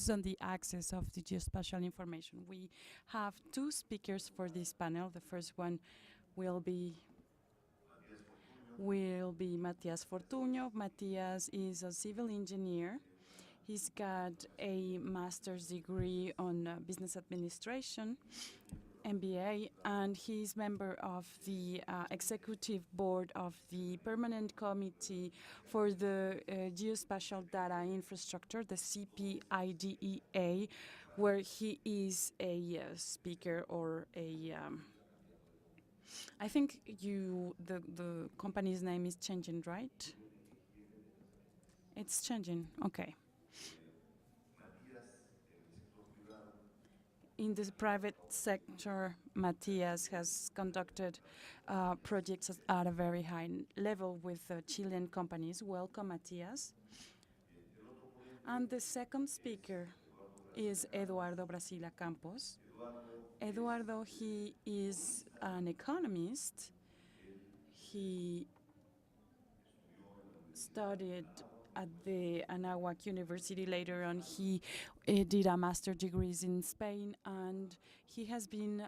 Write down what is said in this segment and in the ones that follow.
focuses on the access of the geospatial information. We have two speakers for this panel. The first one will be Matías Fortuño. Matías is a civil engineer. He's got a master's degree on business administration, MBA, and he's member of the executive board of the Permanent Committee for the Geospatial Data Infrastructure, the CPIDEA, where he is a speaker or a I think the company's name is changing, right? It's changing, okay. In the private sector, Matías has conducted projects at a very high level with Chilean companies. Welcome, Matías. And the second speaker is Eduardo Campos. Eduardo, he is an economist. He studied at the Anáhuac University. Later on, he did a master's degree in Spain, and he has been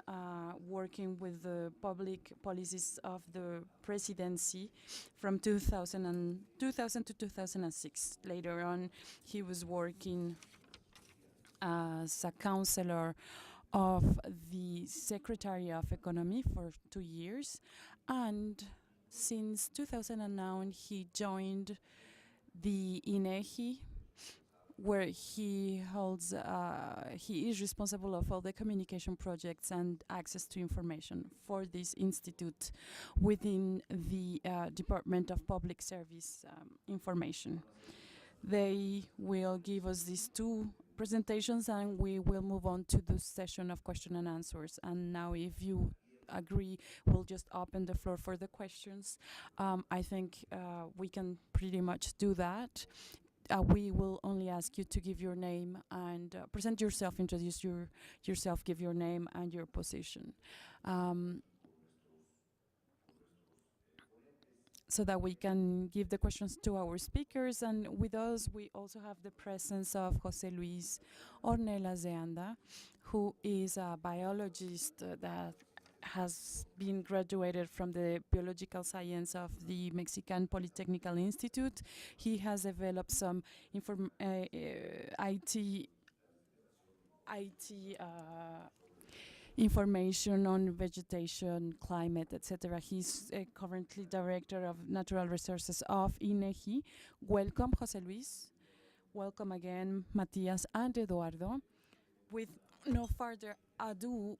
working with the public policies of the presidency from 2000 to 2006. Later on, he was working as a counselor of the Secretary of Economy for 2 years, and since 2009 he joined the INEGI, where he is responsible of all the communication projects and access to information for this institute within the Department of Public Service Information. They will give us these two presentations, and we will move on to the session of question and answers. And now, if you agree, we'll just open the floor for the questions. I think we can pretty much do that. We will only ask you to give your name and present yourself, introduce yourself, give your name and your position. So that we can give the questions to our speakers. And with us, we also have the presence of José Luis Ornelas de Anda, who is a biologist that has been graduated from the biological science of the Mexican Polytechnical Institute. He has developed some IT information on vegetation, climate, etc. He's currently Director of Natural Resources of INEGI. Welcome, José Luis. Welcome again, Matías and Eduardo. With no further ado,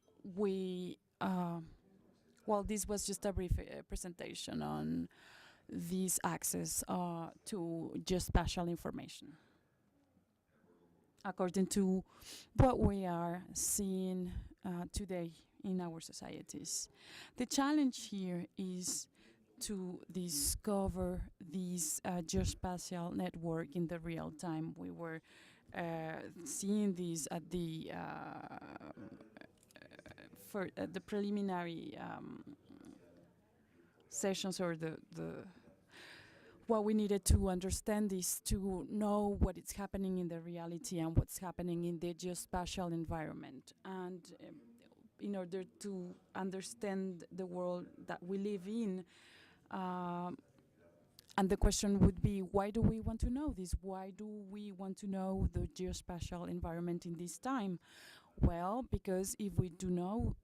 this was just a brief presentation on this access to geospatial information. According to what we are seeing today in our societies. The challenge here is to discover this geospatial network in the real time. We were seeing this at the preliminary sessions, or what we needed to understand is to know what is happening in the reality and what's happening in the geospatial environment. And in order to understand the world that we live in, and the question would be, why do we want to know this? Why do we want to know the geospatial environment in this time? Well, because if we do know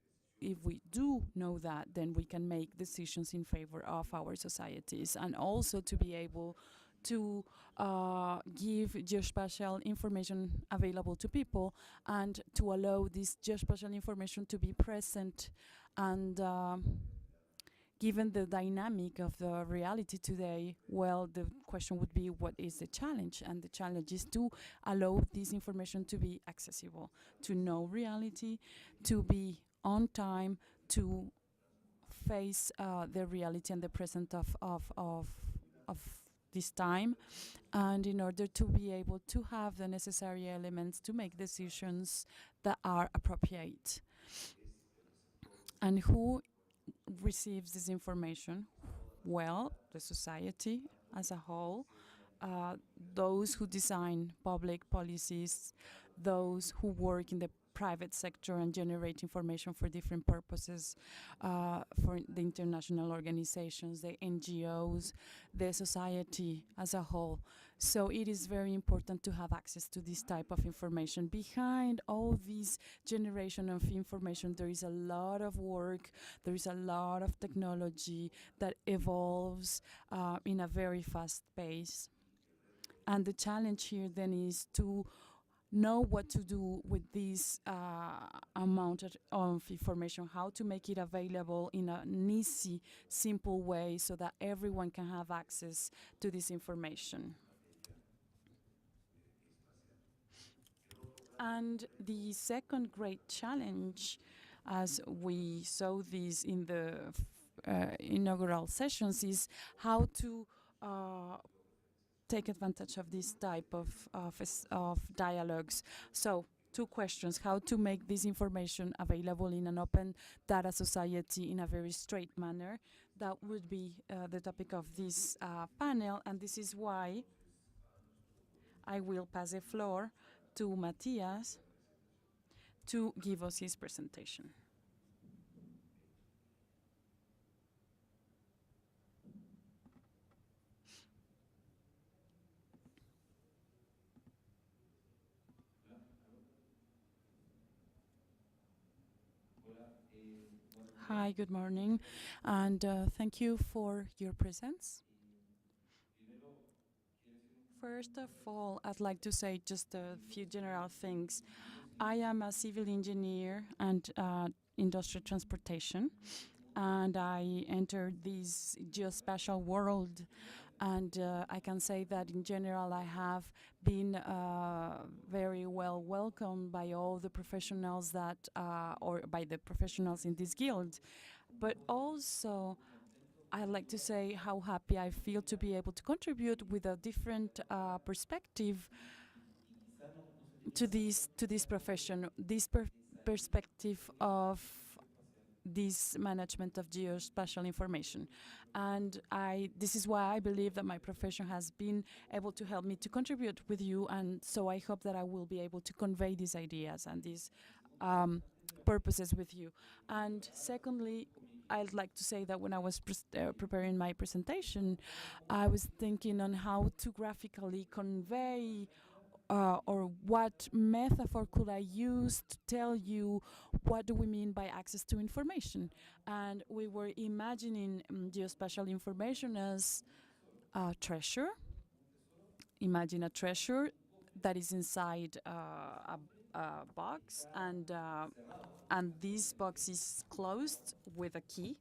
that, then we can make decisions in favor of our societies, and also to be able to give geospatial information available to people, and to allow this geospatial information to be present. And given the dynamic of the reality today, well, the question would be, what is the challenge? And the challenge is to allow this information to be accessible, to know reality, to be on time, to face the reality and the present of this time, and in order to be able to have the necessary elements to make decisions that are appropriate. And who receives this information? Well, the society as a whole, those who design public policies, those who work in the private sector and generate information for different purposes, for the international organizations, the NGOs, the society as a whole. So it is very important to have access to this type of information. Behind all this generation of information, there is a lot of work, there is a lot of technology that evolves in a very fast pace. And the challenge here then is to know what to do with this amount of information, how to make it available in an easy, simple way so that everyone can have access to this information. And the second great challenge, as we saw this in the inaugural sessions, is how to take advantage of this type of dialogues. So 2 questions: how to make this information available in an open data society in a very straight manner. That would be the topic of this panel, and this is why I will pass the floor to Matías to give us his presentation. Hi, good morning, and thank you for your presence. First of all, I'd like to say just a few general things. I am a civil engineer and industrial transportation, and I entered this geospatial world, and I can say that in general I have been very well welcomed by all the professionals that, or by the professionals in this guild. But also, I'd like to say how happy I feel to be able to contribute with a different perspective to this profession, this perspective of this management of geospatial information. And this is why I believe that my profession has been able to help me to contribute with you, and so I hope that I will be able to convey these ideas and these purposes with you. And secondly, I'd like to say that when I was preparing my presentation, I was thinking on how to graphically convey or what metaphor could I use to tell you what do we mean by access to information. And we were imagining geospatial information as a treasure. Imagine a treasure that is inside a box, and this box is closed with a key,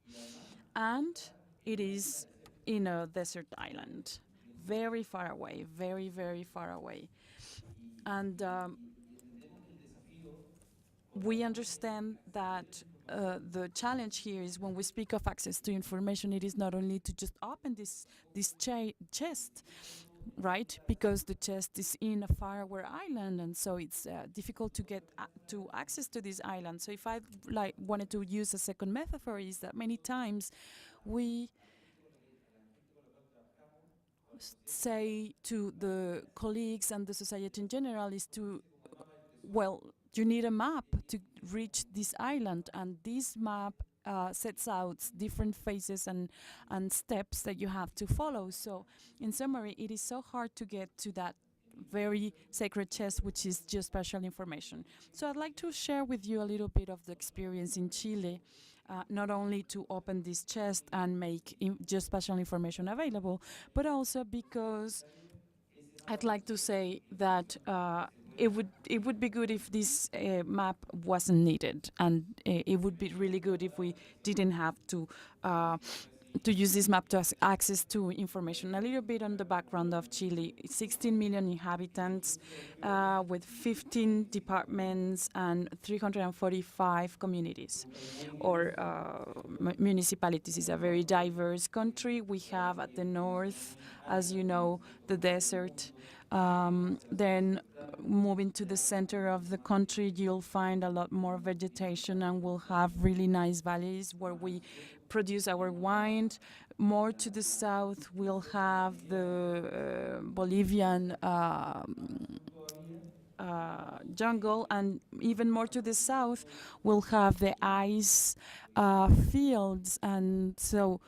and it is in a desert island, very far away, very, very far away. And we understand that the challenge here is when we speak of access to information, it is not only to just open this chest, right? Because the chest is in a faraway island, and so it's difficult to get to access to this island. So if I wanted to use a second metaphor, is that many times we say to the colleagues and the society in general is to, well, you need a map to reach this island, and this map sets out different phases and steps that you have to follow. So in summary, it is so hard to get to that very sacred chest, which is geospatial information. So I'd like to share with you a little bit of the experience in Chile, not only to open this chest and make geospatial information available, but also because I'd like to say that it would be good if this map wasn't needed, and it would be really good if we didn't have to use this map to access to information. A little bit on the background of Chile: 16 million inhabitants with 15 departments and 345 communities or municipalities. It's a very diverse country. We have at the north, as you know, the desert. Then moving to the center of the country, you'll find a lot more vegetation, and we'll have really nice valleys where we produce our wine. More to the south, we'll have the Bolivian jungle, and even more to the south, we'll have the ice fields. And so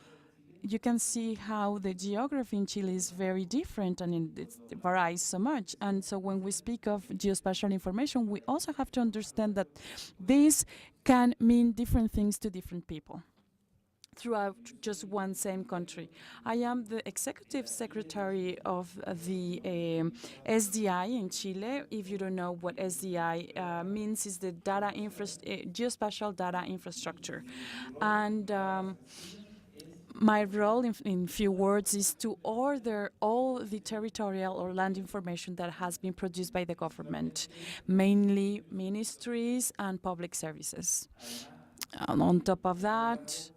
you can see how the geography in Chile is very different, and it varies so much. And so when we speak of geospatial information, we also have to understand that this can mean different things to different people throughout just one same country. I am the executive secretary of the SDI in Chile. If you don't know what SDI means, is the geospatial data infrastructure. And my role, in few words, is to order all the territorial or land information that has been produced by the government, mainly ministries and public services. And on top of that,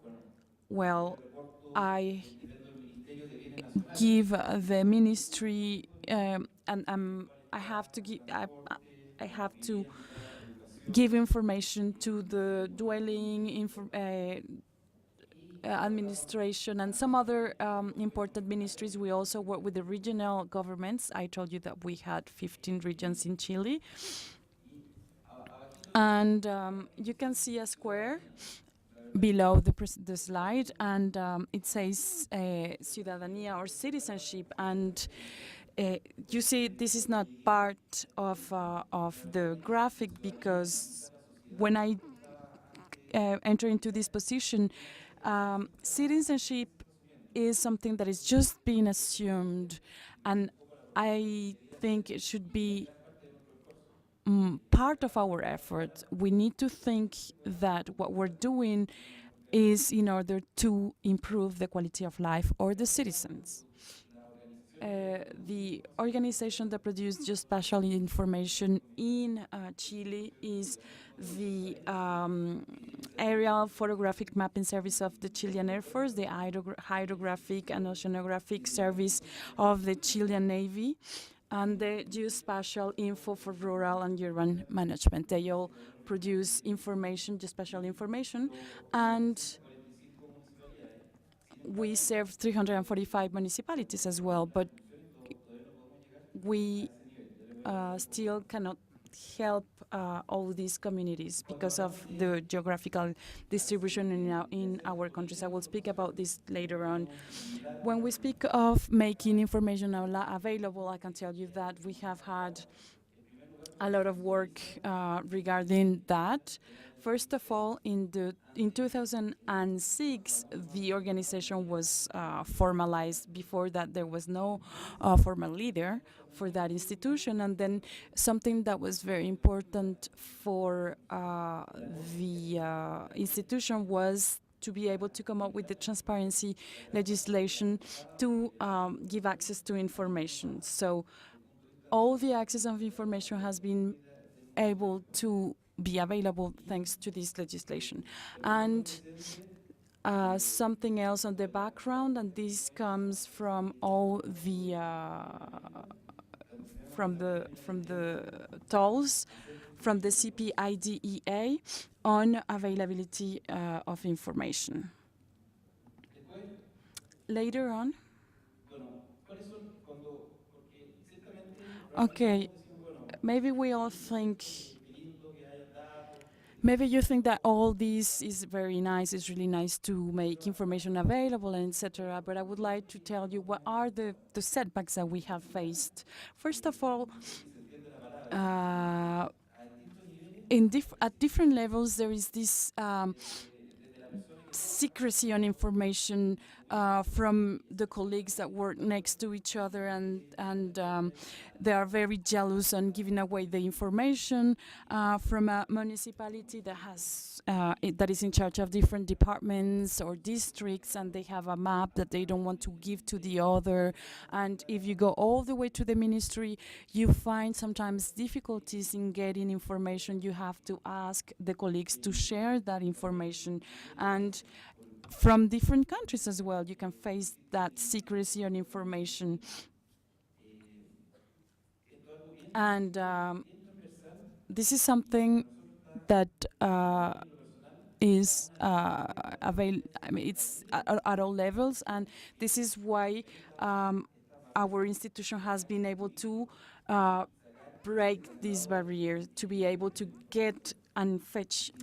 well, I give the ministry, and I have to give information to the dwelling administration and some other important ministries. We also work with the regional governments. I told you that we had 15 regions in Chile. And you can see a square below the slide, and it says ciudadanía or citizenship. And you see, this is not part of the graphic, because when I enter into this position, citizenship is something that is just being assumed, and I think it should be part of our effort. We need to think that what we're doing is in order to improve the quality of life of the citizens. The organization that produced geospatial information in Chile is the Aerial Photographic Mapping Service of the Chilean Air Force, the Hydrographic and Oceanographic Service of the Chilean Navy, and the Geospatial Info for Rural and Urban Management. They all produce information, geospatial information, and we serve 345 municipalities as well, but we still cannot help all these communities because of the geographical distribution in our countries. I will speak about this later on. When we speak of making information available, I can tell you that we have had a lot of work regarding that. First of all, in 2006, the organization was formalized. Before that, there was no formal leader for that institution. And then something that was very important for the institution was to be able to come up with the transparency legislation to give access to information. So all the access of information has been able to be available thanks to this legislation. And something else on the background, and this comes from all the from the tolls from the CPIDEA on availability of information. Later on. Okay, maybe we all think, maybe you think that all this is very nice, it's really nice to make information available, and etc. But I would like to tell you what are the setbacks that we have faced. First of all, at different levels, there is this secrecy on information from the colleagues that work next to each other, and they are very jealous on giving away the information from a municipality that has that is in charge of different departments or districts, and they have a map that they don't want to give to the other. And if you go all the way to the ministry, you find sometimes difficulties in getting information. You have to ask the colleagues to share that information, and from different countries as well, you can face that secrecy on information. And this is something that is it's at all levels, and this is why our institution has been able to break this barrier, to be able to get and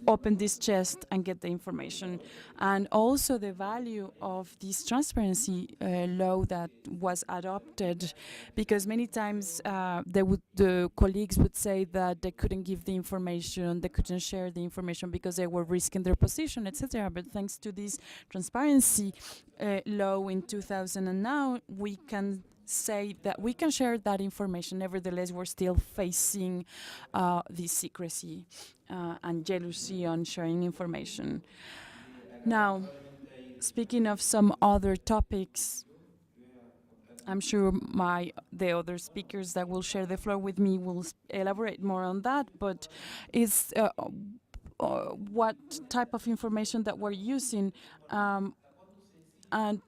open this chest and get the information. And also the value of this transparency law that was adopted, because many times the colleagues would say that they couldn't give the information, they couldn't share the information because they were risking their position, etc. But thanks to this transparency law in 2000, and now we can say that we can share that information. Nevertheless, we're still facing this secrecy and jealousy on sharing information. Now, speaking of some other topics, I'm sure the other speakers that will share the floor with me will elaborate more on that, but it's what type of information that we're using, and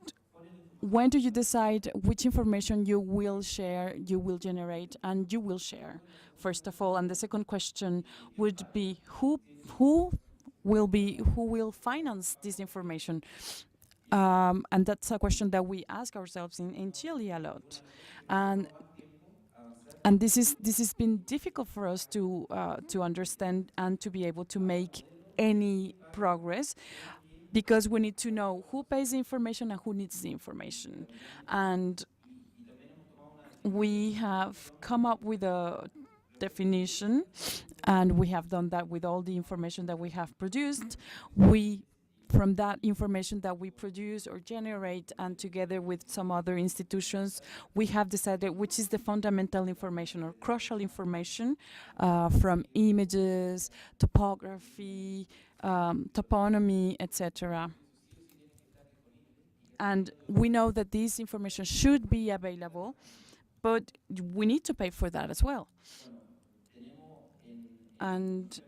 when do you decide which information you will share, you will generate, and you will share, first of all? And the second question would be who will finance this information? And that's a question that we ask ourselves in Chile a lot. And this has been difficult for us to understand and to be able to make any progress, because we need to know who pays the information and who needs the information. And we have come up with a definition, and we have done that with all the information that we have produced. From that information that we produce or generate, and together with some other institutions, we have decided which is the fundamental information or crucial information, from images, topography, toponymy, etc. And we know that this information should be available, but we need to pay for that as well. And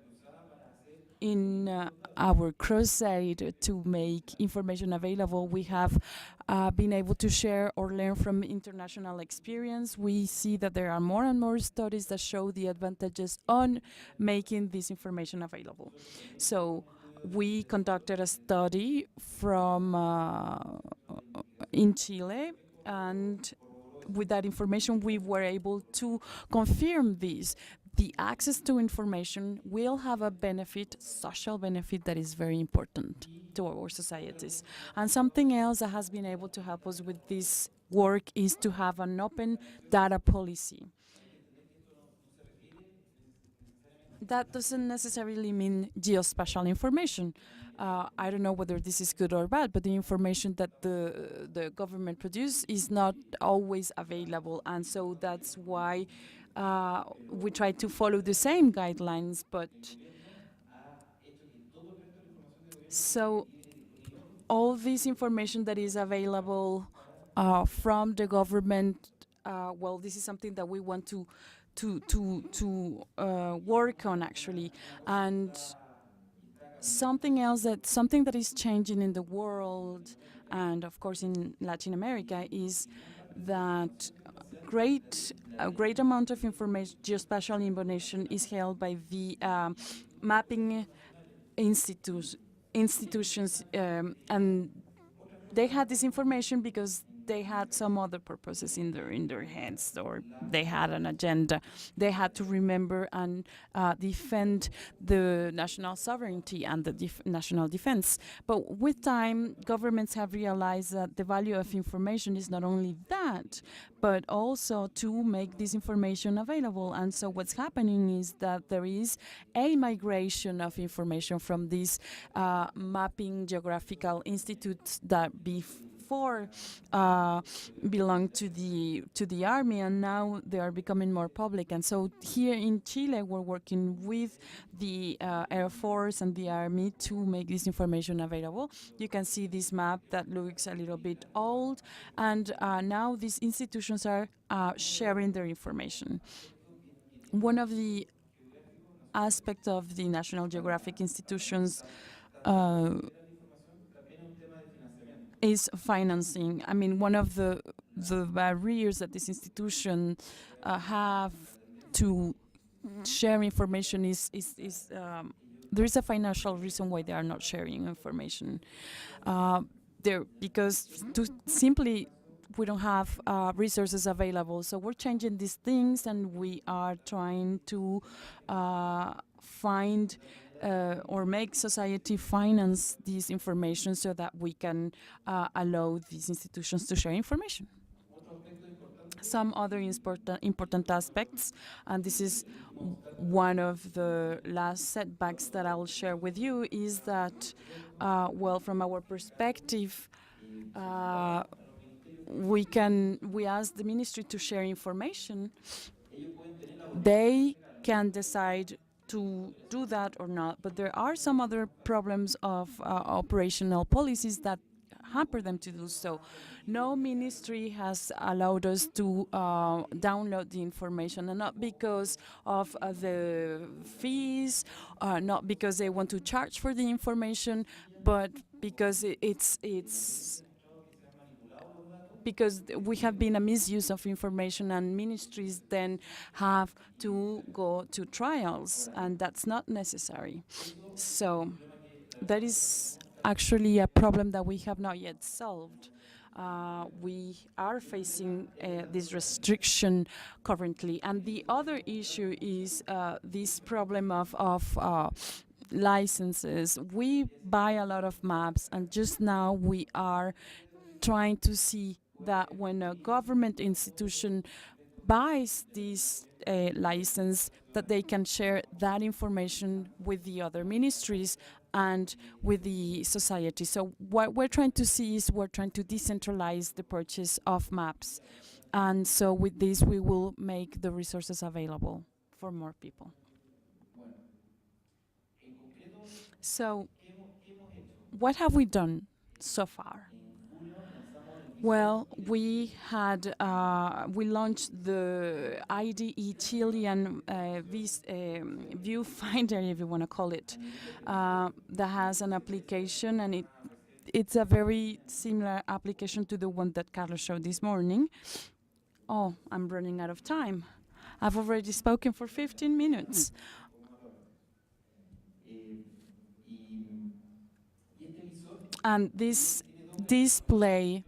in our crusade to make information available, we have been able to share or learn from international experience. We see that there are more and more studies that show the advantages on making this information available. So we conducted a study in Chile, and with that information we were able to confirm this. The access to information will have a social benefit that is very important to our societies. And something else that has been able to help us with this work is to have an open data policy. That doesn't necessarily mean geospatial information. I don't know whether this is good or bad, but the information that the government produces is not always available, and so that's why we try to follow the same guidelines. But so all this information that is available from the government, well, this is something that we want to work on, actually. And something that is changing in the world, and of course in Latin America, is that a great amount of information, geospatial information, is held by the mapping institutions, and they had this information because they had some other purposes in their heads, or they had an agenda. They had to remember and defend the national sovereignty and the national defense. But with time, governments have realized that the value of information is not only that, but also to make this information available. And so what's happening is that there is a migration of information from these mapping geographical institutes that before belonged to the army, and now they are becoming more public. And so here in Chile, we're working with the Air Force and the Army to make this information available. You can see this map that looks a little bit old, and now these institutions are sharing their information. One of the aspects of the National Geographic institutions is financing. I mean, one of the barriers that this institution have to share information is there is a financial reason why they are not sharing information. Because we don't have resources available. So we're changing these things, and we are trying to find or make society finance this information so that we can allow these institutions to share information. Some other important aspects, and this is one of the last setbacks that I'll share with you, is that, well, from our perspective, we ask the ministry to share information. They can decide to do that or not, but there are some other problems of operational policies that hamper them to do so. No ministry has allowed us to download the information, and not because of the fees, not because they want to charge for the information, but because it's because we have been a misuse of information, and ministries then have to go to trials, and that's not necessary. So that is actually a problem that we have not yet solved. We are facing this restriction currently. And the other issue is this problem of licenses. We buy a lot of maps, and just now we are trying to see that when a government institution buys this license, that they can share that information with the other ministries and with the society. So what we're trying to see is we're trying to decentralize the purchase of maps. And so with this, we will make the resources available for more people. So what have we done so far? Well, we launched the IDE Chilean viewfinder, if you want to call it, that has an application, and it's a very similar application to the one that Carlos showed this morning. Oh, I'm running out of time. I've already spoken for 15 minutes. And this display,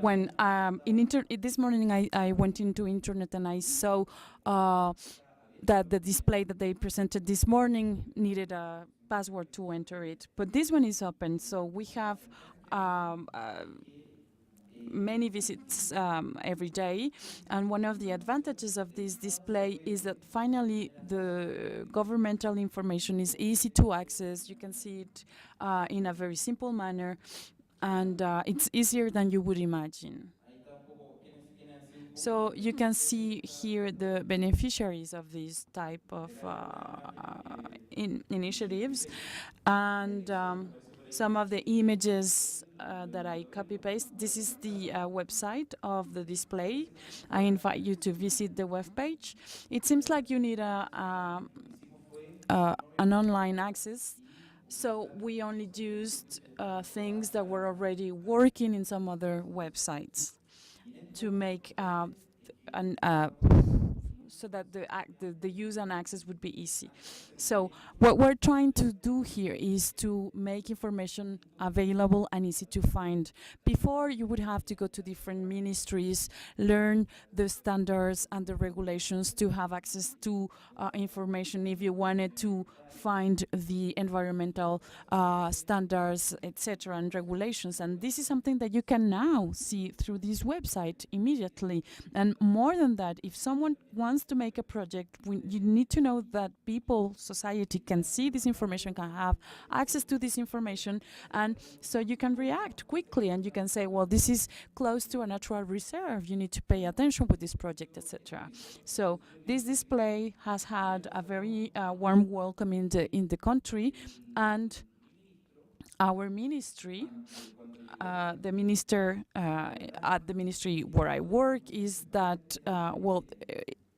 when this morning I went into internet and I saw that the display that they presented this morning needed a password to enter it. But this one is open, so we have many visits every day. And one of the advantages of this display is that finally the governmental information is easy to access. You can see it in a very simple manner, and it's easier than you would imagine. So you can see here the beneficiaries of this type of initiatives, and some of the images that I copy-paste. This is the website of the display. I invite you to visit the webpage. It seems like you need an online access, so we only used things that were already working in some other websites to make so that the use and access would be easy. So what we're trying to do here is to make information available and easy to find. Before, you would have to go to different ministries, learn the standards and the regulations to have access to information if you wanted to find the environmental standards, etc., and regulations. And this is something that you can now see through this website immediately. And more than that, if someone wants to make a project, you need to know that people, society, can see this information, can have access to this information, and so you can react quickly and you can say, well, this is close to a natural reserve, you need to pay attention with this project, etc. So this display has had a very warm welcome in the country, and our ministry, the minister at the ministry where I work, is that, well,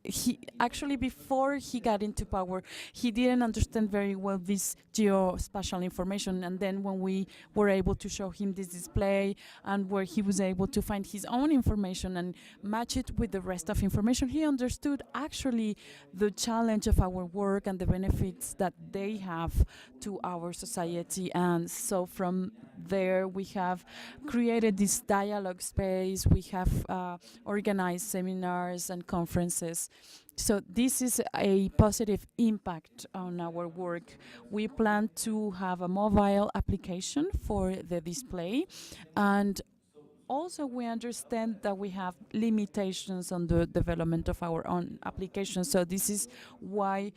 he actually, before he got into power, he didn't understand very well this geospatial information. And then when we were able to show him this display, and where he was able to find his own information and match it with the rest of information, he understood actually the challenge of our work and the benefits that they have to our society. And so from there, we have created this dialogue space. We have organized seminars and conferences. So this is a positive impact on our work. We plan to have a mobile application for the display, and also we understand that we have limitations on the development of our own applications. So this is why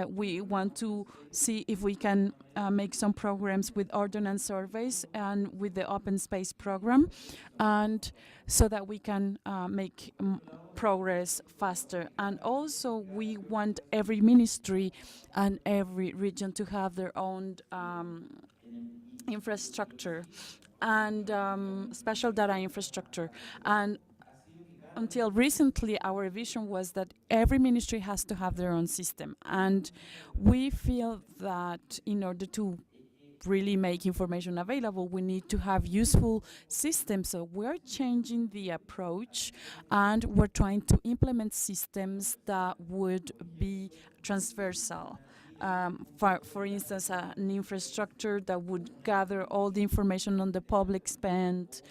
we want to see if we can make some programs with ordnance surveys and with the open space program, and so that we can make progress faster. And also we want every ministry and every region to have their own infrastructure and special data infrastructure. And until recently, our vision was that every ministry has to have their own system. And we feel that in order to really make information available, we need to have useful systems. So we're changing the approach, and we're trying to implement systems that would be transversal. For instance, an infrastructure that would gather all the information on the public spend,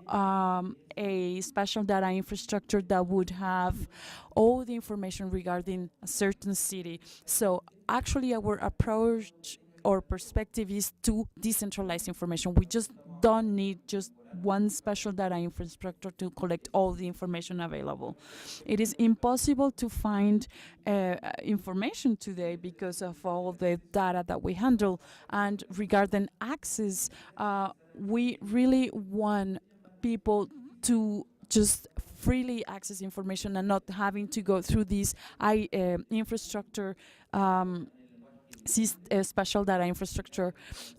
a special data infrastructure that would have all the information regarding a certain city. So actually our approach or perspective is to decentralize information. We just don't need just one special data infrastructure to collect all the information available. It is impossible to find information today because of all the data that we handle. And regarding access, we really want people to just freely access information and not having to go through this infrastructure special data infrastructure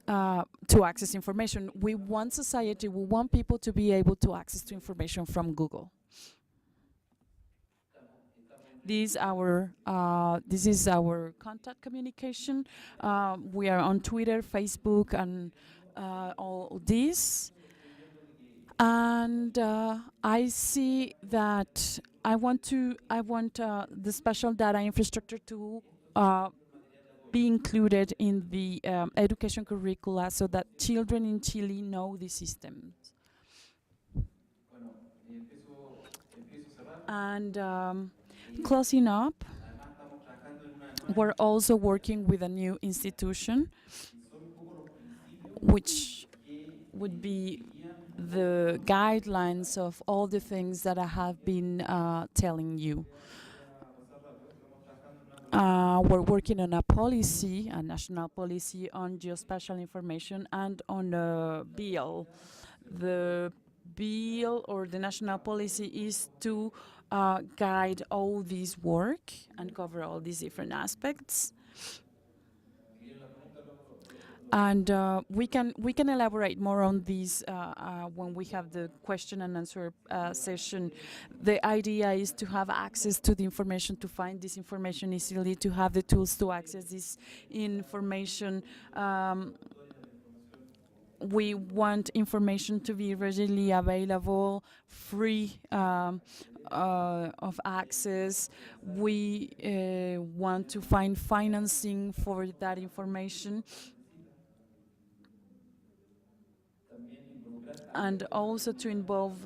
to access information. We want society, we want people to be able to access to information from Google. This is our contact communication. We are on Twitter, Facebook, and all this. And I see that I want the special data infrastructure to be included in the education curricula so that children in Chile know the systems. And closing up, we're also working with a new institution, which would be the guidelines of all the things that I have been telling you. We're working on a policy, a national policy on geospatial information, and on a bill. The bill or the national policy is to guide all this work and cover all these different aspects. And we can elaborate more on this when we have the question and answer session. The idea is to have access to the information, to find this information easily, to have the tools to access this information. We want information to be readily available, free of access. We want to find financing for that information, and also to involve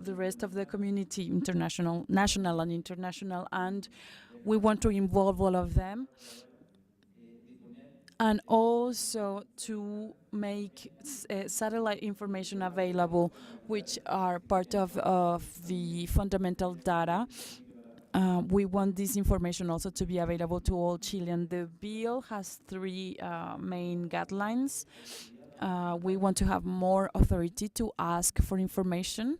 the rest of the community, national and international, and we want to involve all of them. And also to make satellite information available, which are part of the fundamental data. We want this information also to be available to all Chileans. The bill has three main guidelines. We want to have more authority to ask for information.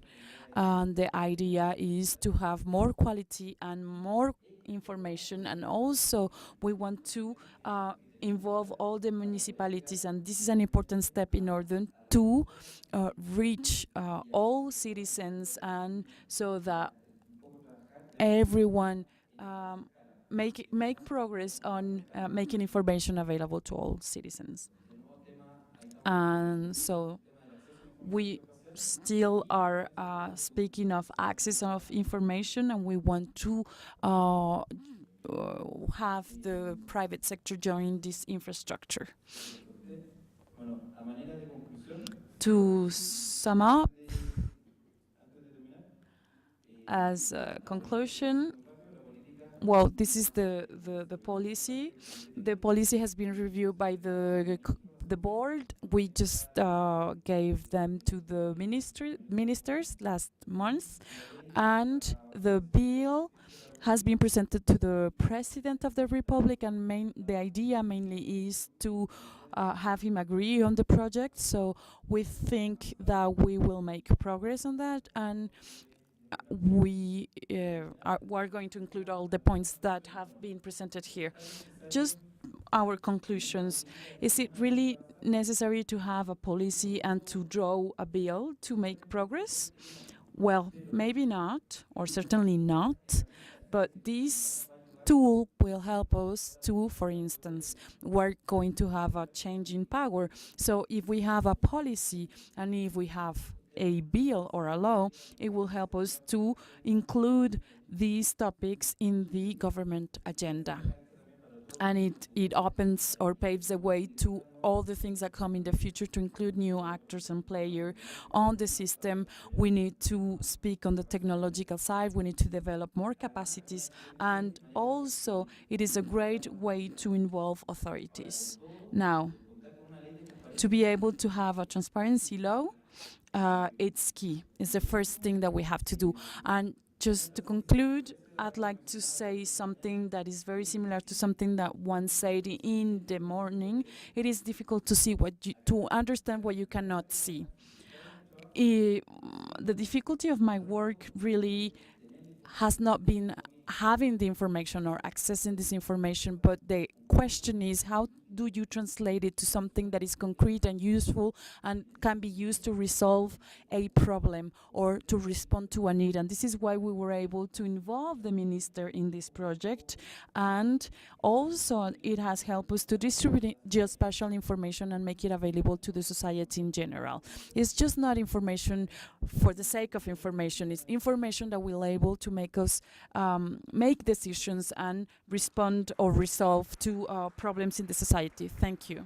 The idea is to have more quality and more information, and also we want to involve all the municipalities, and this is an important step in order to reach all citizens, and so that everyone make progress on making information available to all citizens. And so we still are speaking of access of information, and we want to have the private sector join this infrastructure. To sum up, as a conclusion, well, this is the policy. The policy has been reviewed by the board. We just gave them to the ministers last month, and the bill has been presented to the President of the Republic, and the idea mainly is to have him agree on the project. So we think that we will make progress on that, and we are going to include all the points that have been presented here. Just our conclusions. Is it really necessary to have a policy and to draw a bill to make progress? Well, maybe not, or certainly not, but this tool will help us to, for instance, we're going to have a change in power. So if we have a policy and if we have a bill or a law, it will help us to include these topics in the government agenda. And it opens or paves the way to all the things that come in the future, to include new actors and players on the system. We need to speak on the technological side. We need to develop more capacities. And also, it is a great way to involve authorities. Now, to be able to have a transparency law, it's key. It's the first thing that we have to do. And just to conclude, I'd like to say something that is very similar to something that one said in the morning. It is difficult to see to understand what you cannot see. The difficulty of my work really has not been having the information or accessing this information, but the question is, how do you translate it to something that is concrete and useful and can be used to resolve a problem or to respond to a need? And this is why we were able to involve the minister in this project. And also it has helped us to distribute geospatial information and make it available to the society in general. It's just not information for the sake of information. It's information that will able to make us make decisions and respond or resolve to problems in the society. Thank you.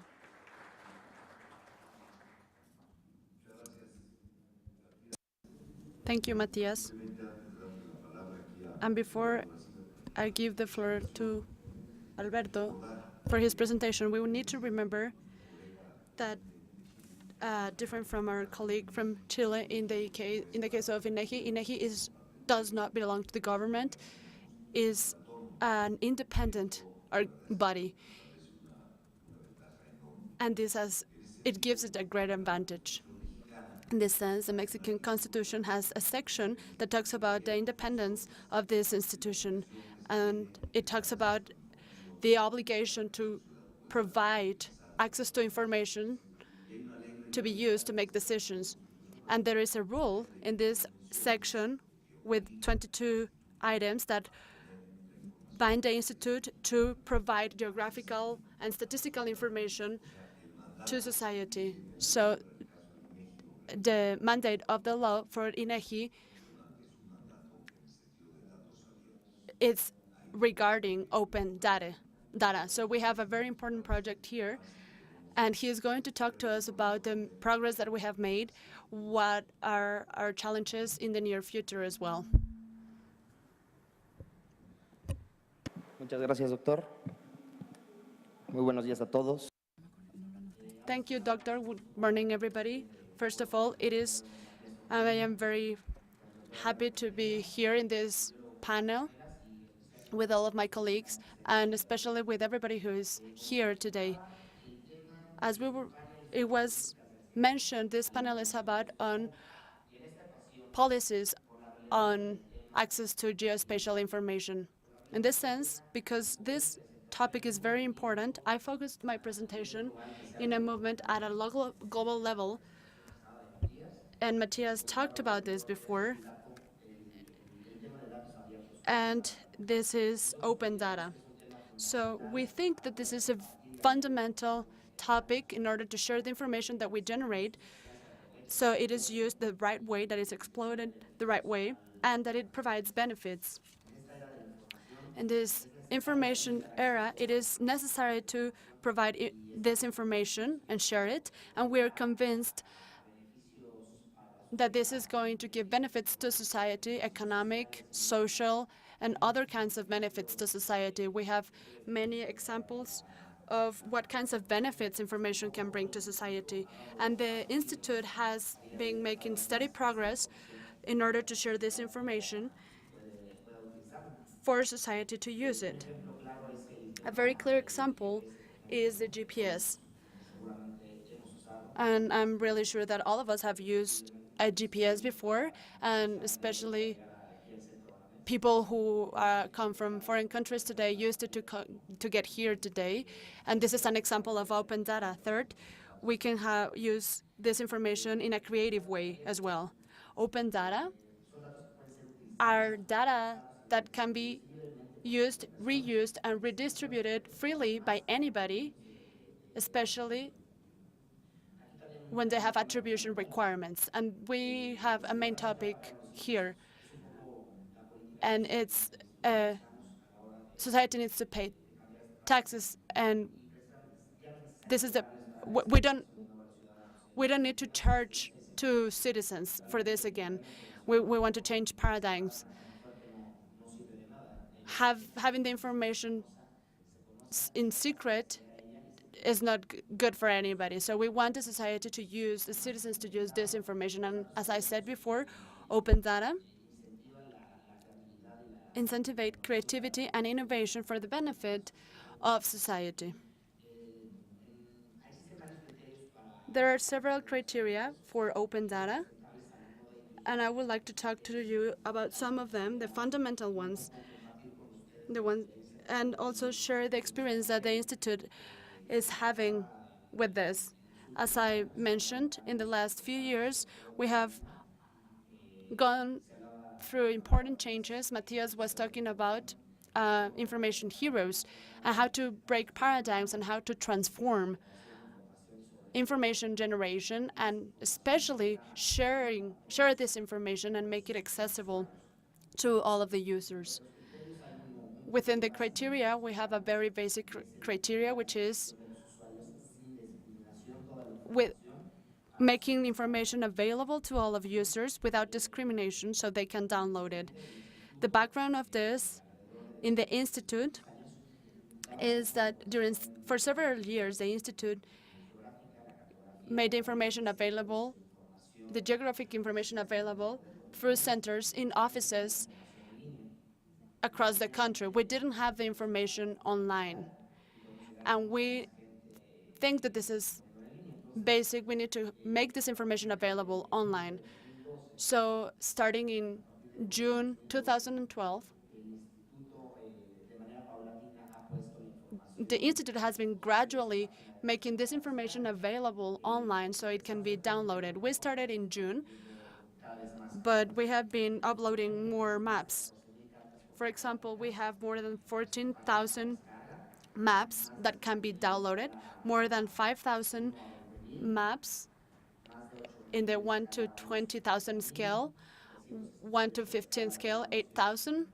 Thank you, Matías. And before I give the floor to Alberto for his presentation, we will need to remember that different from our colleague from Chile, in the case of INEGI does not belong to the government, is an independent body. And it gives it a great advantage. In this sense, the Mexican Constitution has a section that talks about the independence of this institution, and it talks about the obligation to provide access to information to be used to make decisions. And there is a rule in this section with 22 items that bind the institute to provide geographical and statistical information to society. So the mandate of the law for INEGI is regarding open data. So we have a very important project here, and he is going to talk to us about the progress that we have made, what are our challenges in the near future as well. Muchas gracias, doctor. Muy buenos días a todos. Thank you, Doctor. Good morning, everybody. First of all, I am very happy to be here in this panel with all of my colleagues, and especially with everybody who is here today. As it was mentioned, this panel is about on policies on access to geospatial information. In this sense, because this topic is very important, I focused my presentation in a movement at a global level, and Matías talked about this before. and this is open data. So we think that this is a fundamental topic in order to share the information that we generate, so it is used the right way, that is exploited the right way, and that it provides benefits. In this information era, it is necessary to provide this information and share it, and we are convinced that this is going to give benefits to society, economic, social, and other kinds of benefits to society. We have many examples of what kinds of benefits information can bring to society. And the Institute has been making steady progress in order to share this information for society to use it. A very clear example is the GPS. And I'm really sure that all of us have used a GPS before, and especially people who come from foreign countries today used it to get here today. And this is an example of open data. Third, we can use this information in a creative way as well. Open data are data that can be used, reused, and redistributed freely by anybody, especially when they have attribution requirements. And we have a main topic here, and it's society needs to pay taxes, and this is we don't need to charge to citizens for this again. We want to change paradigms. Having the information in secret is not good for anybody. So we want the society to use, the citizens to use this information. And as I said before, open data incentivate creativity and innovation for the benefit of society. There are several criteria for open data, and I would like to talk to you about some of them, the fundamental ones, and also share the experience that the Institute is having with this. As I mentioned, in the last few years, we have gone through important changes. Matías was talking about information heroes and how to break paradigms and how to transform information generation, and especially share this information and make it accessible to all of the users. Within the criteria, we have a very basic criteria, which is with making information available to all of users without discrimination so they can download it. The background of this in the Institute is that for several years, the Institute made information available, the geographic information available through centers in offices across the country. We didn't have the information online. And we think that this is basic. We need to make this information available online. So starting in June 2012, the Institute has been gradually making this information available online so it can be downloaded. We started in June, but we have been uploading more maps. For example, we have more than 14,000 maps that can be downloaded, more than 5,000 maps in the 1 to 20,000 scale, 1 to 15 scale, 8,000,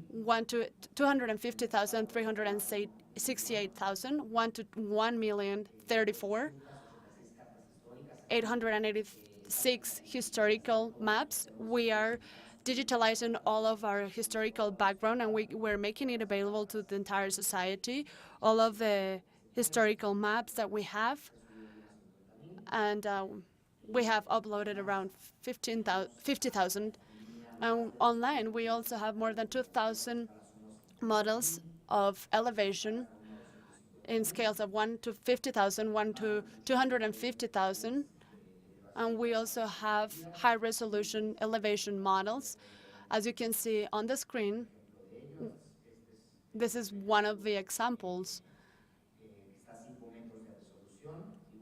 1 to 250,000, 368,000, 1 to 1,034,000, 886 historical maps. We are digitalizing all of our historical background, and we're making it available to the entire society, all of the historical maps that we have. And we have uploaded around 50,000. Online, we also have more than 2,000 models of elevation in scales of 1 to 50,000, 1 to 250,000. And we also have high-resolution elevation models. As you can see on the screen, this is one of the examples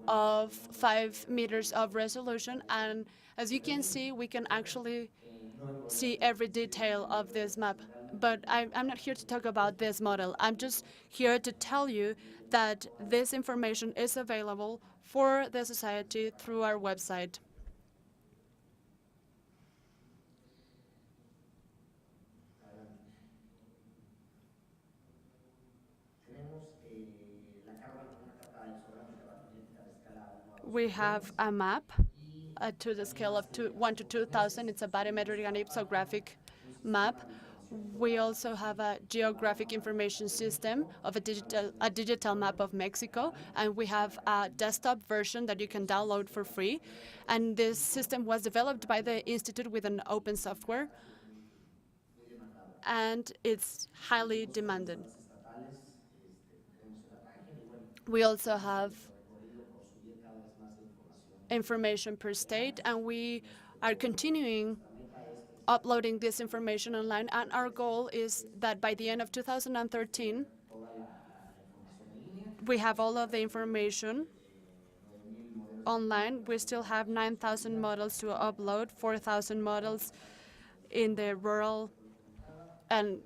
of 5 meters of resolution. And as you can see, we can actually see every detail of this map. But I'm not here to talk about this model. I'm just here to tell you that this information is available for the society through our website. We have a map to the scale of 1 to 2,000. It's a bathymetric and ipsographic map. We also have a geographic information system of a digital map of Mexico, and we have a desktop version that you can download for free. And this system was developed by the Institute with an open software, and it's highly demanded. We also have information per state, and we are continuing uploading this information online, and our goal is that by the end of 2013, we have all of the information online. We still have 9,000 models to upload, 4,000 models in the rural and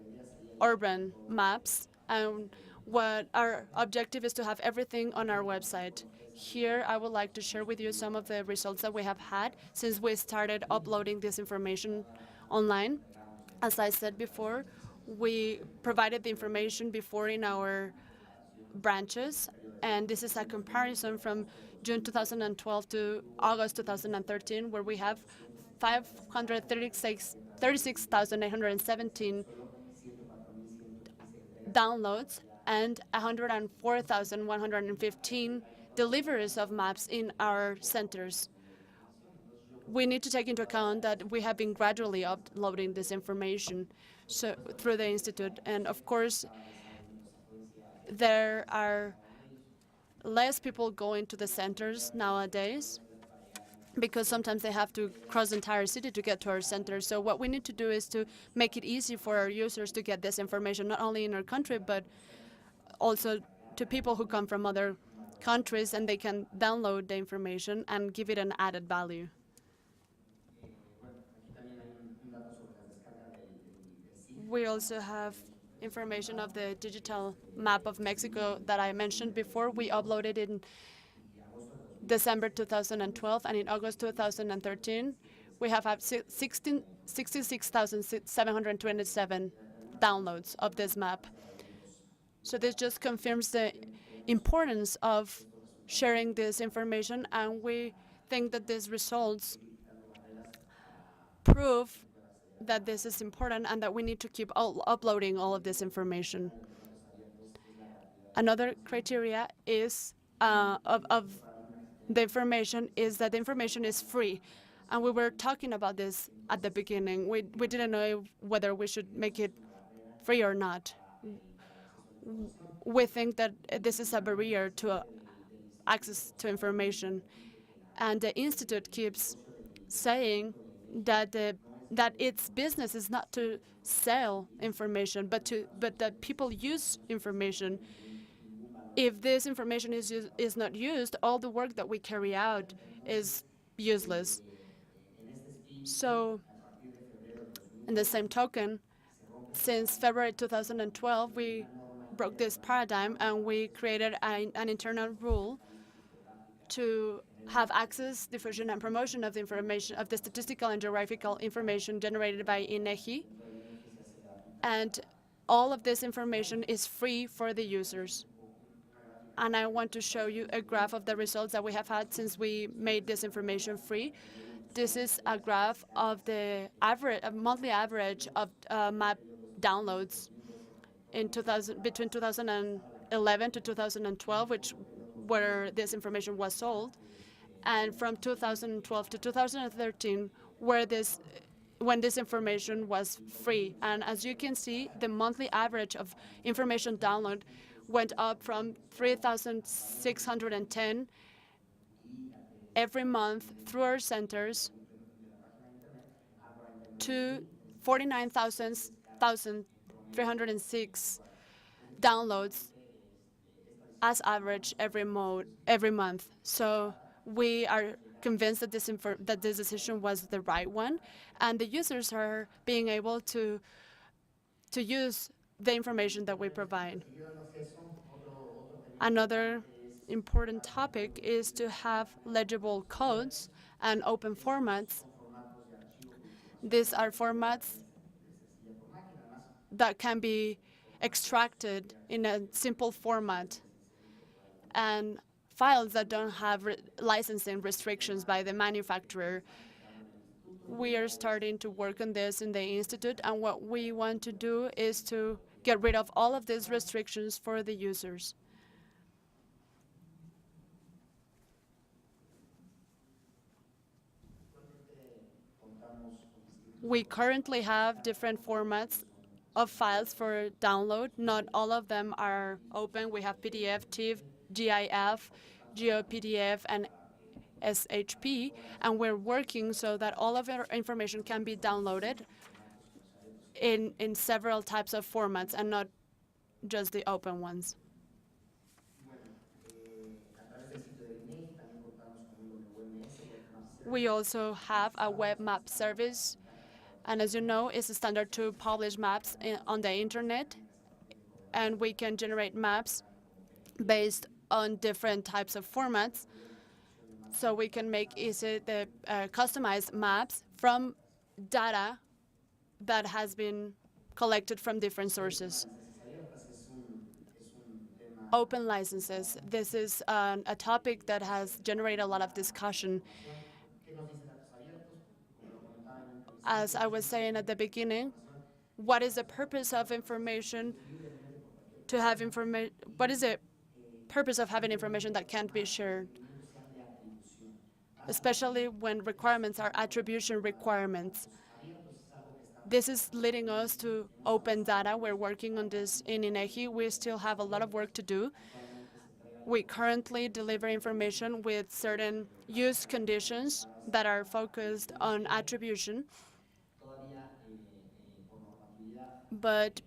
urban maps, and what our objective is to have everything on our website. Here, I would like to share with you some of the results that we have had since we started uploading this information online. As I said before, we provided the information before in our branches, and this is a comparison from June 2012 to August 2013, where we have 536,817 downloads and 104,115 deliveries of maps in our centers. We need to take into account that we have been gradually uploading this information through the Institute. And of course, there are less people going to the centers nowadays because sometimes they have to cross the entire city to get to our centers. So what we need to do is to make it easy for our users to get this information, not only in our country, but also to people who come from other countries, and they can download the information and give it an added value. We also have information of the digital map of Mexico that I mentioned before. We uploaded in December 2012, and in August 2013, we have 66,727 downloads of this map. So this just confirms the importance of sharing this information, and we think that these results prove that this is important and that we need to keep uploading all of this information. Another criteria is of the information is that the information is free. And we were talking about this at the beginning. We didn't know whether we should make it free or not. We think that this is a barrier to access to information. And the Institute keeps saying that its business is not to sell information, but that people use information. If this information is not used, all the work that we carry out is useless. So, in the same token, since February 2012, we broke this paradigm and we created an internal rule to have access, diffusion, and promotion of the information, of the statistical and geographical information generated by INEGI. And all of this information is free for the users. And I want to show you a graph of the results that we have had since we made this information free. This is a graph of the monthly average of map downloads in between 2011 to 2012, where this information was sold, and from 2012 to 2013, when this information was free. And as you can see, the monthly average of information download went up from 3,610 every month through our centers to 49,306 downloads as average every month. So we are convinced that this decision was the right one, and the users are being able to to use the information that we provide. Another important topic is to have legible codes and open formats. These are formats that can be extracted in a simple format, and files that don't have licensing restrictions by the manufacturer. We are starting to work on this in the Institute, and what we want to do is to get rid of all of these restrictions for the users. We currently have different formats of files for download. Not all of them are open. We have PDF, TIFF, GIF, GeoPDF, and SHP, and we're working so that all of our information can be downloaded in several types of formats and not just the open ones. We also have a web map service, and as you know, it's a standard to publish maps on the internet, and we can generate maps based on different types of formats, so we can make easy the customized maps from data that has been collected from different sources. Open licenses. This is a topic that has generated a lot of discussion. As I was saying at the beginning, what is the purpose of information to have information? What is the purpose of having information that can't be shared? Especially when requirements are attribution requirements. This is leading us to open data. We're working on this in INEGI. We still have a lot of work to do. We currently deliver information with certain use conditions that are focused on attribution. But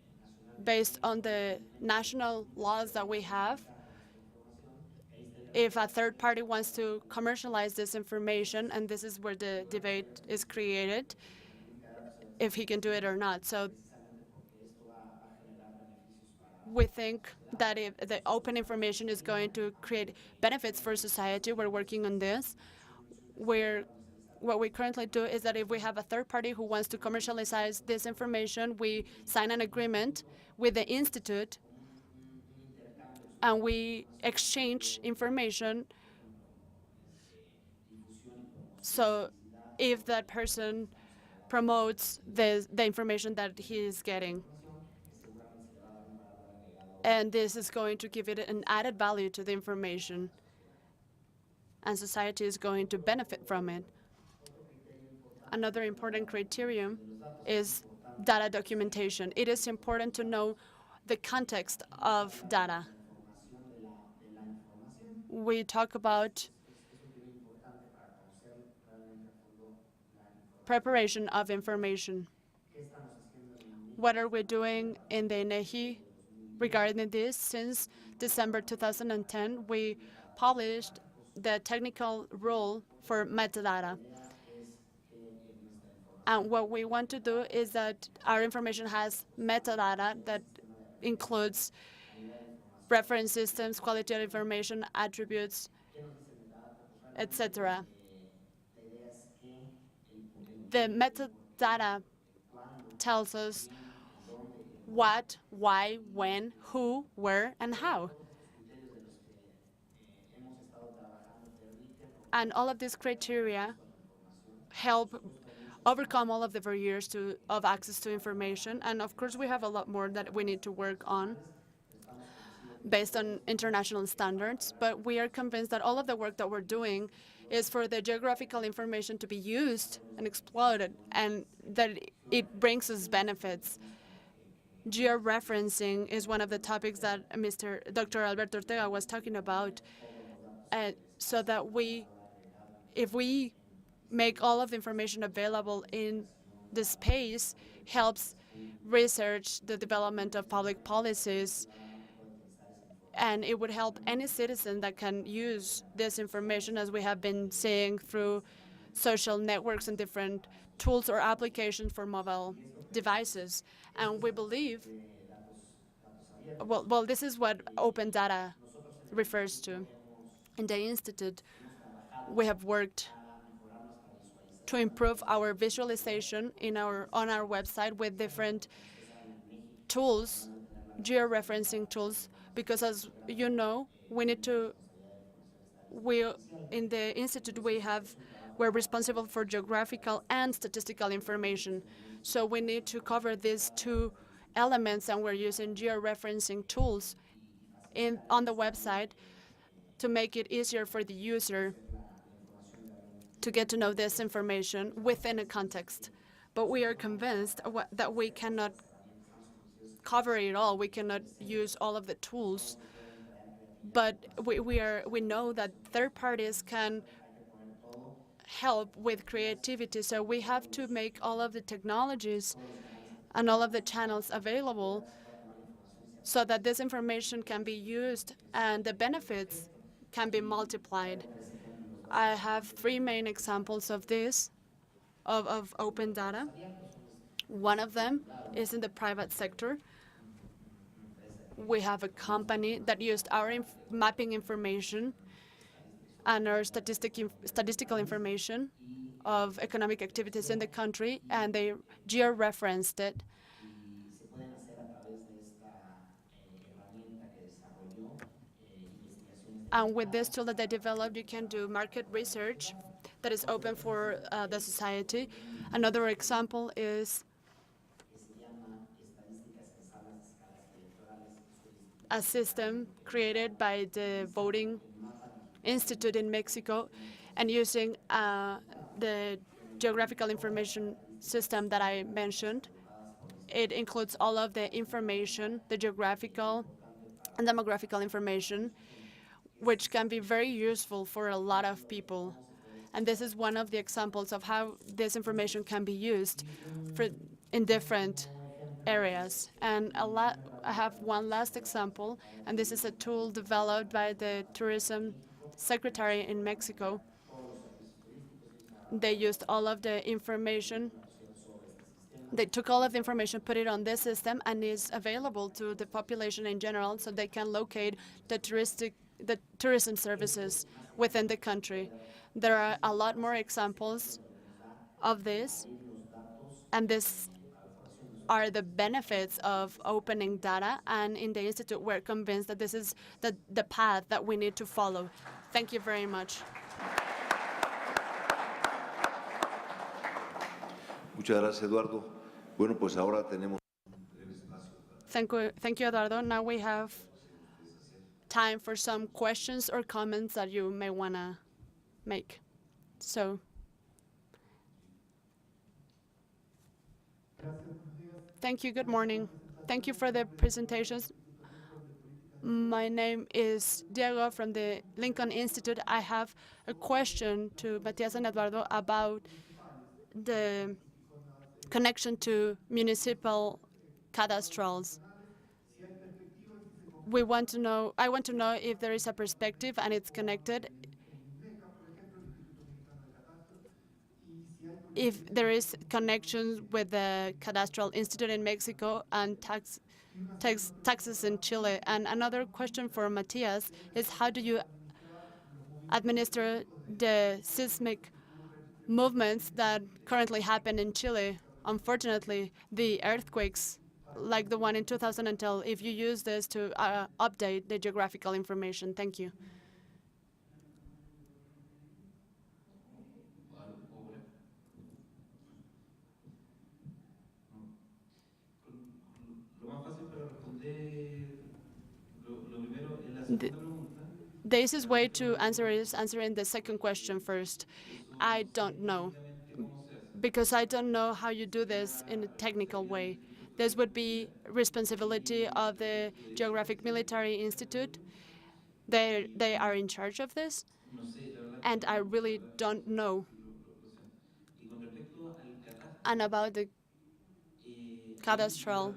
based on the national laws that we have, if a third party wants to commercialize this information, and this is where the debate is created, if he can do it or not. So we think that if the open information is going to create benefits for society, we're working on this. What we currently do is that if we have a third party who wants to commercialize this information, we sign an agreement with the Institute, and we exchange information. So if that person promotes the information that he is getting, and this is going to give it an added value to the information, and society is going to benefit from it. Another important criterion is data documentation. It is important to know the context of data. We talk about preparation of information. What are we doing in the INEGI regarding this? Since December 2010, we published the technical rule for metadata. And what we want to do is that our information has metadata that includes reference systems, quality of information, attributes, etc. The metadata tells us what, why, when, who, where, and how. And all of these criteria help overcome all of the barriers of access to information. And of course, we have a lot more that we need to work on based on international standards. But we are convinced that all of the work that we're doing is for the geographical information to be used and exploited, and that it brings us benefits. Georeferencing is one of the topics that Dr. Alberto Ortega was talking about, so that if we make all of the information available in the space, helps research the development of public policies, and it would help any citizen that can use this information, as we have been seeing through social networks and different tools or applications for mobile devices. And we believe, well, this is what open data refers to. In the Institute, we have worked to improve our visualization on our website with different tools, georeferencing tools, because as you know, in the Institute we're responsible for geographical and statistical information. So we need to cover these two elements, and we're using georeferencing tools on the website to make it easier for the user to get to know this information within a context. But we are convinced that we cannot cover it all. We cannot use all of the tools. But we know that third parties can help with creativity. So we have to make all of the technologies and all of the channels available so that this information can be used and the benefits can be multiplied. I have three main examples of this, of open data. One of them is in the private sector. We have a company that used our mapping information and our statistical information of economic activities in the country, and they georeferenced it. And with this tool that they developed, you can do market research that is open for the society. Another example is a system created by the Voting Institute in Mexico, and using the geographical information system that I mentioned. It includes all of the information, the geographical and demographical information, which can be very useful for a lot of people. And this is one of the examples of how this information can be used in different areas. And I have one last example, and this is a tool developed by the Tourism Secretary in Mexico. They used all of the information. They took all of the information, put it on this system, and is available to the population in general, so they can locate the tourism services within the country. There are a lot more examples of this, and these are the benefits of opening data, and in the Institute we're convinced that this is the path that we need to follow. Thank you very much. Muchas gracias, Eduardo. Bueno, pues ahora tenemos. Thank you, Eduardo. Now we have time for some questions or comments that you may want to make. So, thank you. Good morning. Thank you for the presentations. My name is Diego from the Lincoln Institute. I have a question to Matías and Eduardo about the connection to municipal cadastrals. I want to know if there is a perspective and it's connected, if there is connections with the Cadastral Institute in Mexico and taxes in Chile. And another question for Matías is, how do you administer the seismic movements that currently happen in Chile? Unfortunately, the earthquakes, like the one in 2012, if you use this to update the geographical information. Thank you. The easiest way to answer is answering the second question first. I don't know, because I don't know how you do this in a technical way. This would be responsibility of the Geographic Military Institute. They are in charge of this, and I really don't know. And about the cadastral,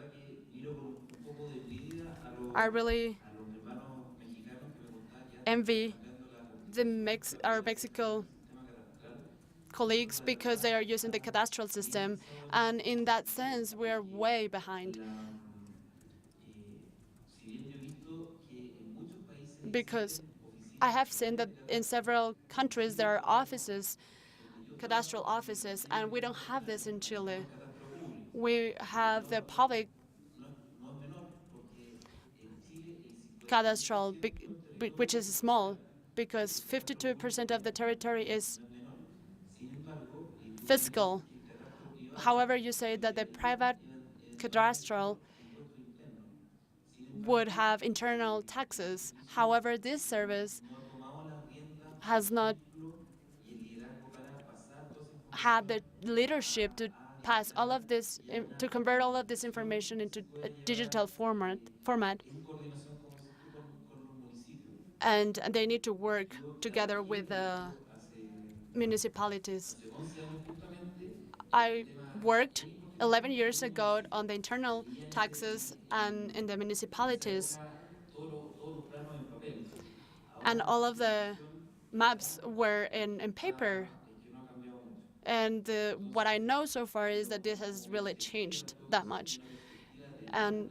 I really envy our Mexico colleagues because they are using the cadastral system, and in that sense, we are way behind. Because I have seen that in several countries there are offices, cadastral offices, and we don't have this in Chile. We have the public cadastral, which is small, because 52% of the territory is fiscal. However, you say that the private cadastral would have internal taxes. However, this service has not had the leadership to pass all of this, to convert all of this information into a digital format, and they need to work together with the municipalities. I worked 11 years ago on the internal taxes and in the municipalities, and all of the maps were in paper. And what I know so far is that this has really changed that much. And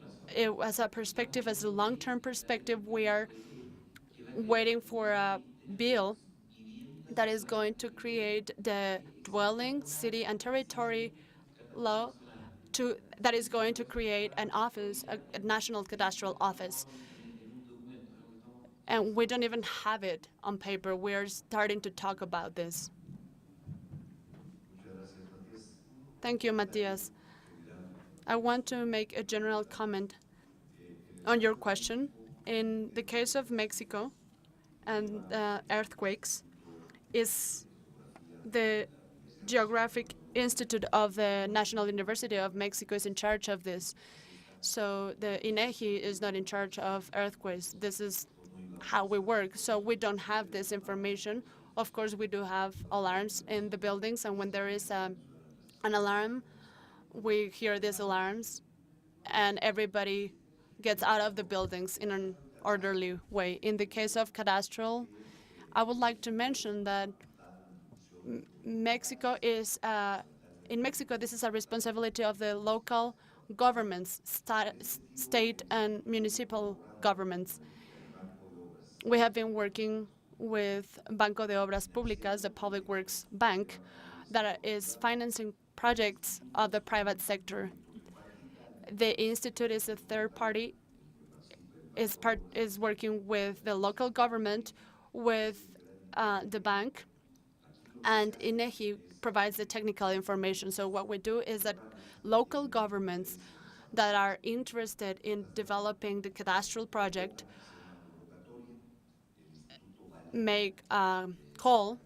as a perspective, as a long-term perspective, we are waiting for a bill that is going to create the dwelling, city, and territory law that is going to create an office, a national cadastral office. And we don't even have it on paper. We're starting to talk about this. Thank you, Matías. I want to make a general comment on your question. In the case of Mexico and earthquakes, is the Geographic Institute of the National University of Mexico is in charge of this. So the INEGI is not in charge of earthquakes. This is how we work. So we don't have this information. Of course, we do have alarms in the buildings, and when there is an alarm, we hear these alarms, and everybody gets out of the buildings in an orderly way. In the case of cadastral, I would like to mention that Mexico is, in Mexico, this is a responsibility of the local governments, state and municipal governments. We have been working with Banco de Obras Públicas, the Public Works Bank, that is financing projects of the private sector. The institute is a third party, is working with the local government, with the bank, and INEGI provides the technical information. So what we do is that local governments that are interested in developing the cadastral project make a call,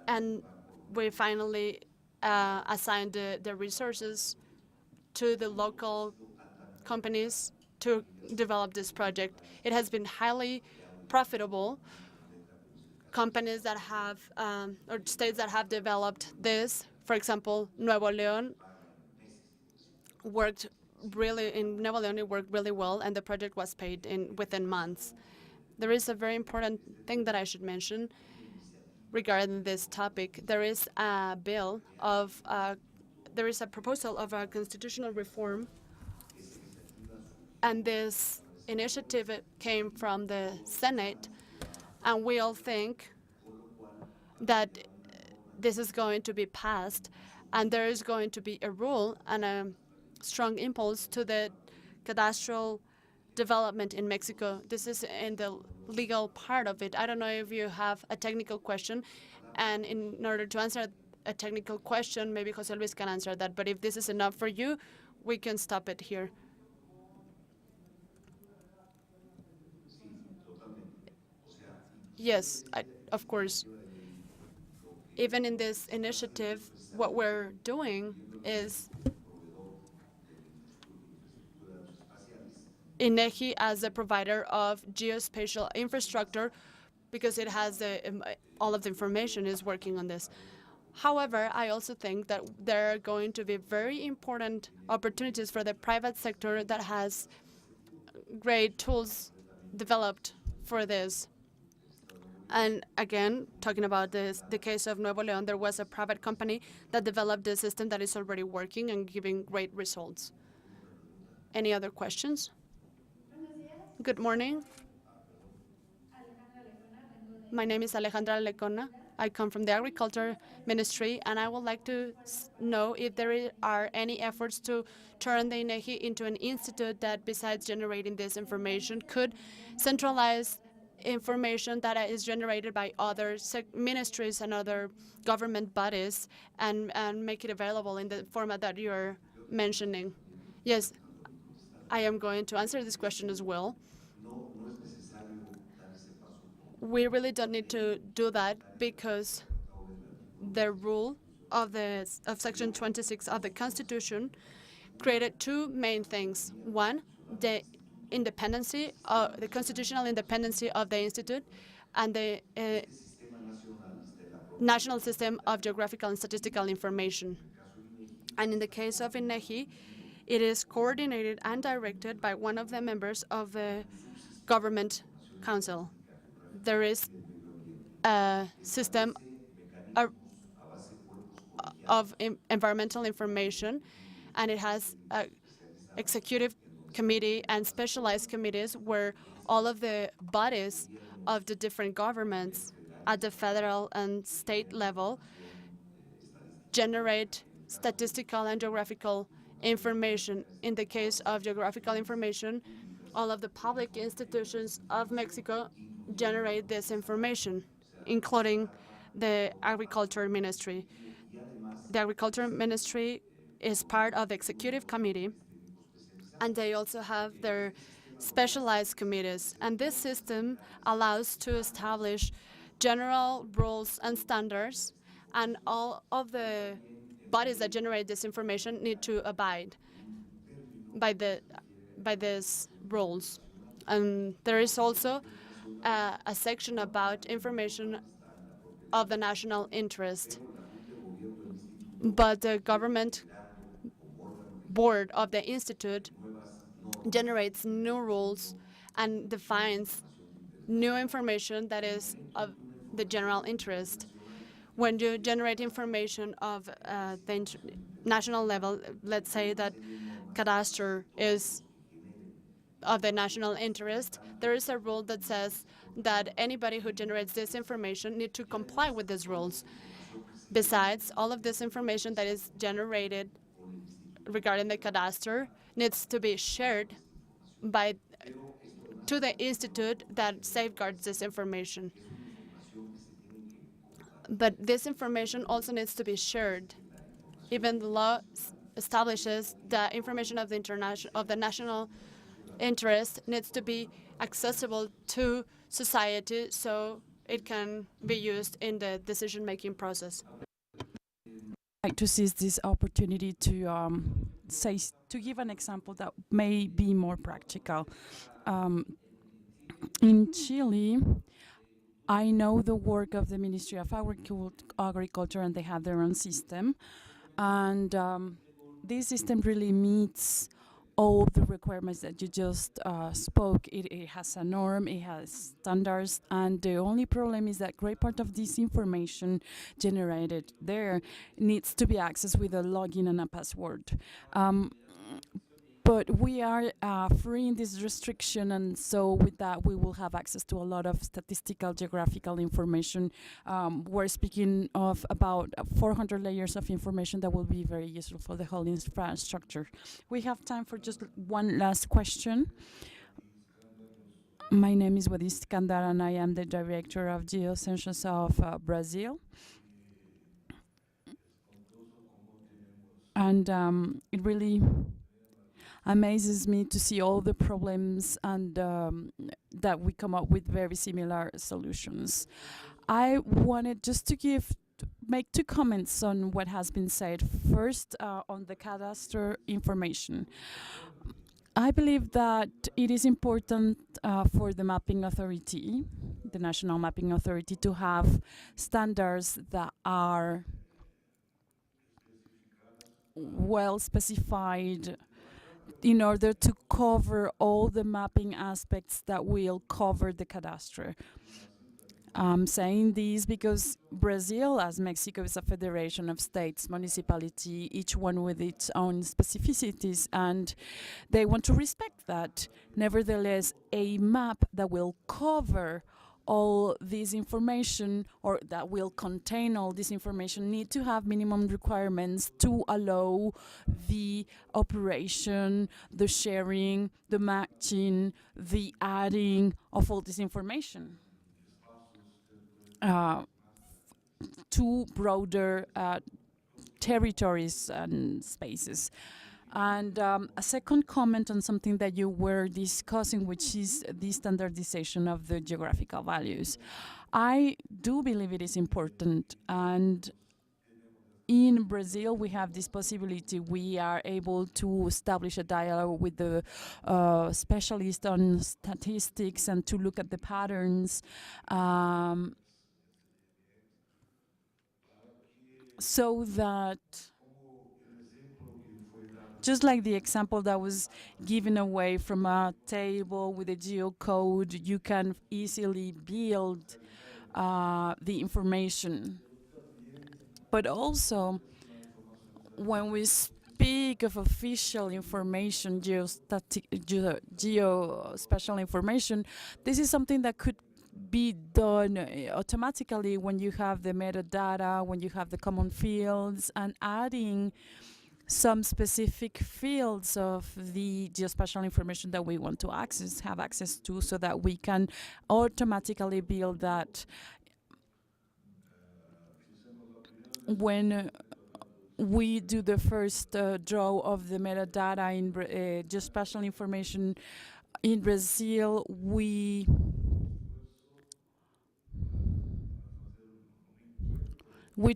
and we finally assign the resources to the local companies to develop this project. It has been highly profitable. Companies that have, or states that have developed this, for example, Nuevo León worked really well, and the project was paid within months. There is a very important thing that I should mention regarding this topic. There is a proposal of a constitutional reform, and this initiative came from the Senate, and we all think that this is going to be passed, and there is going to be a rule and a strong impulse to the cadastral development in Mexico. This is in the legal part of it. I don't know if you have a technical question, and in order to answer a technical question, maybe José Luis can answer that, but if this is enough for you, we can stop it here. Yes, of course. Even in this initiative, what we're doing is INEGI as a provider of geospatial infrastructure, because it has all of the information, is working on this. However, I also think that there are going to be very important opportunities for the private sector that has great tools developed for this. And again, talking about the case of Nuevo León, there was a private company that developed the system that is already working and giving great results. Any other questions? Good morning. My name is Alejandra Lecona. I come from the Agriculture Ministry, and I would like to know if there are any efforts to turn the INEGI into an institute that, besides generating this information, could centralize information that is generated by other ministries and other government bodies and make it available in the format that you're mentioning. Yes, I am going to answer this question as well. We really don't need to do that because the rule of Section 26 of the Constitution created two main things. One, the independency, the constitutional independency of the institute, and the national system of geographical and statistical information. And in the case of INEGI, it is coordinated and directed by one of the members of the government council. There is a system of environmental information, and it has a executive committee and specialized committees where all of the bodies of the different governments at the federal and state level generate statistical and geographical information. In the case of geographical information, all of the public institutions of Mexico generate this information, including the Agriculture Ministry. The Agriculture Ministry is part of the Executive Committee, and they also have their specialized committees. And this system allows to establish general rules and standards, and all of the bodies that generate this information need to abide by these rules. And there is also a section about information of the national interest. But the government board of the institute generates new rules and defines new information that is of the general interest. When you generate information of the national level, let's say that cadastre is of the national interest, there is a rule that says that anybody who generates this information need to comply with these rules. Besides, all of this information that is generated regarding the cadastre needs to be shared to the institute that safeguards this information. But this information also needs to be shared. Even the law establishes that information of the national interest needs to be accessible to society so it can be used in the decision-making process. I'd like to seize this opportunity to to give an example that may be more practical. In Chile, I know the work of the Ministry of Agriculture, and they have their own system. And this system really meets all the requirements that you just spoke. It has a norm, it has standards, and the only problem is that great part of this information generated there needs to be accessed with a login and a password. But we are freeing this restriction, and so with that we will have access to a lot of statistical geographical information. We're speaking of about 400 layers of information that will be very useful for the whole infrastructure. We have time for just one last question. My name is Wadis Kandar, and I am the Director of Geosciences of Brazil. And it really amazes me to see all the problems and that we come up with very similar solutions. I wanted just to make two comments on what has been said. First, on the cadastre information. I believe that it is important for the mapping authority, the National Mapping Authority, to have standards that are well specified in order to cover all the mapping aspects that will cover the cadastre. I'm saying this because Brazil, as Mexico, is a federation of states, municipality, each one with its own specificities, and they want to respect that. Nevertheless, a map that will cover all this information, or that will contain all this information, need to have minimum requirements to allow the operation, the sharing, the matching, the adding of all this information to broader territories and spaces. And a second comment on something that you were discussing, which is the standardization of the geographical values. I do believe it is important, and in Brazil, we have this possibility. We are able to establish a dialogue with the specialist on statistics and to look at the patterns. So that, just like the example that was given away from a table with a geocode, you can easily build the information. But also, when we speak of official information, geospatial information, this is something that could be done automatically when you have the metadata, when you have the common fields, and adding some specific fields of the geospatial information that we want to have access to, so that we can automatically build that. When we do the first draw of the metadata in geospatial information in Brazil, we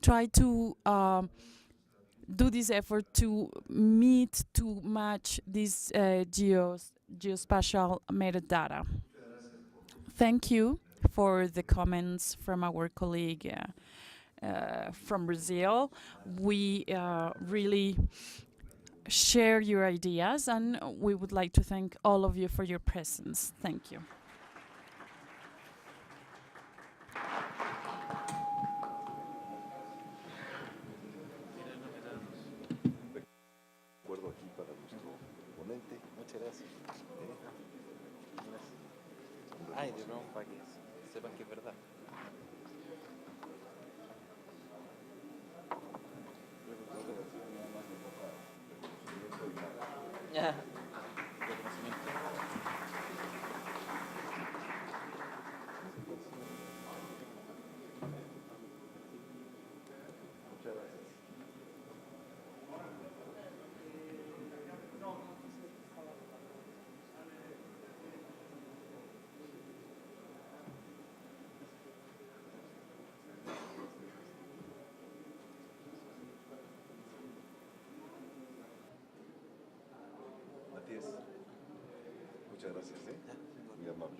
try to do this effort to match this geospatial metadata. Thank you for the comments from our colleague from Brazil. We really share your ideas, and we would like to thank all of you for your presence. Thank you. Acuerdo aquí para nuestro ponente. Muchas gracias. Ay, de nuevo, para que sepan que es verdad. Ya. Matías, muchas gracias, muy amable.